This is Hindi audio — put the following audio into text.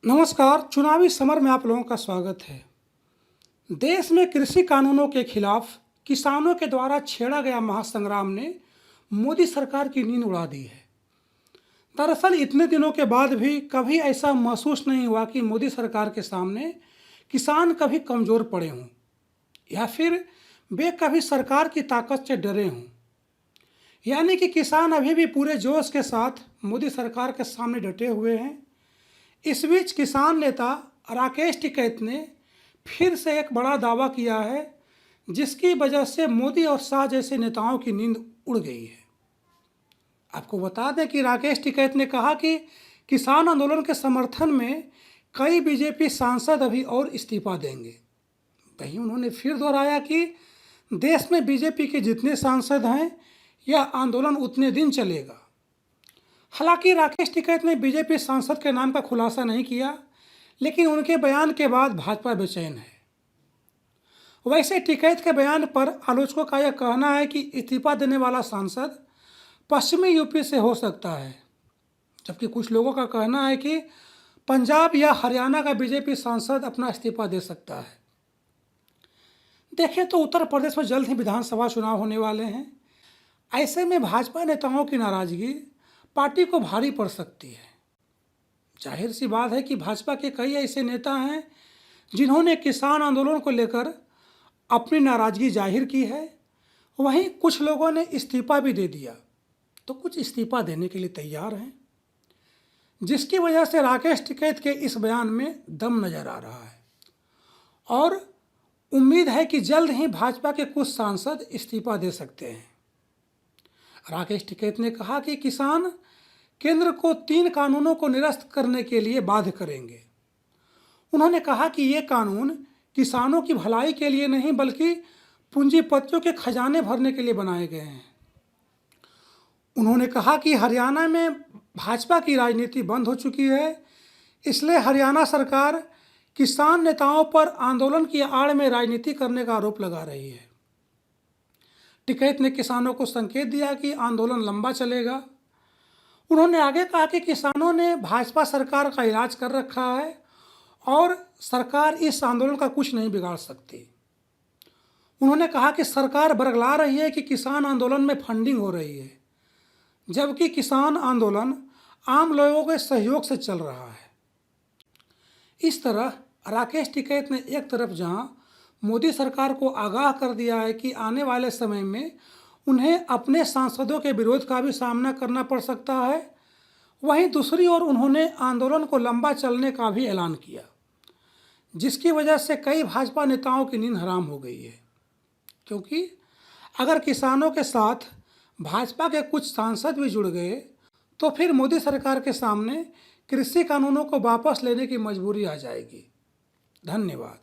नमस्कार। चुनावी समर में आप लोगों का स्वागत है। देश में कृषि कानूनों के खिलाफ किसानों के द्वारा छेड़ा गया महासंग्राम ने मोदी सरकार की नींद उड़ा दी है। दरअसल इतने दिनों के बाद भी कभी ऐसा महसूस नहीं हुआ कि मोदी सरकार के सामने किसान कभी कमज़ोर पड़े हों या फिर वे कभी सरकार की ताकत से डरे हों। यानी कि किसान अभी भी पूरे जोश के साथ मोदी सरकार के सामने डटे हुए हैं। इस बीच किसान नेता राकेश टिकैत ने फिर से एक बड़ा दावा किया है, जिसकी वजह से मोदी और शाह जैसे नेताओं की नींद उड़ गई है। आपको बता दें कि राकेश टिकैत ने कहा कि किसान आंदोलन के समर्थन में कई बीजेपी सांसद अभी और इस्तीफा देंगे। वहीं उन्होंने फिर दोहराया कि देश में बीजेपी के जितने सांसद हैं, यह आंदोलन उतने दिन चलेगा। हालांकि राकेश टिकैत ने बीजेपी सांसद के नाम का खुलासा नहीं किया, लेकिन उनके बयान के बाद भाजपा बेचैन है। वैसे टिकैत के बयान पर आलोचकों का यह कहना है कि इस्तीफा देने वाला सांसद पश्चिमी यूपी से हो सकता है, जबकि कुछ लोगों का कहना है कि पंजाब या हरियाणा का बीजेपी सांसद अपना इस्तीफा दे सकता है। देखें तो उत्तर प्रदेश में जल्द ही विधानसभा चुनाव होने वाले हैं। ऐसे में भाजपा नेताओं की नाराजगी पार्टी को भारी पड़ सकती है। जाहिर सी बात है कि भाजपा के कई ऐसे नेता हैं जिन्होंने किसान आंदोलन को लेकर अपनी नाराजगी जाहिर की है। वहीं कुछ लोगों ने इस्तीफा भी दे दिया, तो कुछ इस्तीफा देने के लिए तैयार हैं, जिसकी वजह से राकेश टिकैत के इस बयान में दम नजर आ रहा है और उम्मीद है कि जल्द ही भाजपा के कुछ सांसद इस्तीफा दे सकते हैं। राकेश टिकैत ने कहा कि किसान केंद्र को 3 कानूनों को निरस्त करने के लिए बाध्य करेंगे। उन्होंने कहा कि ये कानून किसानों की भलाई के लिए नहीं, बल्कि पूंजीपतियों के खजाने भरने के लिए बनाए गए हैं। उन्होंने कहा कि हरियाणा में भाजपा की राजनीति बंद हो चुकी है, इसलिए हरियाणा सरकार किसान नेताओं पर आंदोलन की आड़ में राजनीति करने का आरोप लगा रही है। टिकैत ने किसानों को संकेत दिया कि आंदोलन लंबा चलेगा। उन्होंने आगे कहा कि किसानों ने भाजपा सरकार का इलाज कर रखा है और सरकार इस आंदोलन का कुछ नहीं बिगाड़ सकती। उन्होंने कहा कि सरकार बरगला रही है कि किसान आंदोलन में फंडिंग हो रही है, जबकि किसान आंदोलन आम लोगों के सहयोग से चल रहा है। इस तरह राकेश टिकैत ने एक तरफ जहां मोदी सरकार को आगाह कर दिया है कि आने वाले समय में उन्हें अपने सांसदों के विरोध का भी सामना करना पड़ सकता है, वहीं दूसरी ओर उन्होंने आंदोलन को लंबा चलने का भी ऐलान किया, जिसकी वजह से कई भाजपा नेताओं की नींद हराम हो गई है। क्योंकि अगर किसानों के साथ भाजपा के कुछ सांसद भी जुड़ गए तो फिर मोदी सरकार के सामने कृषि कानूनों को वापस लेने की मजबूरी आ जाएगी। धन्यवाद।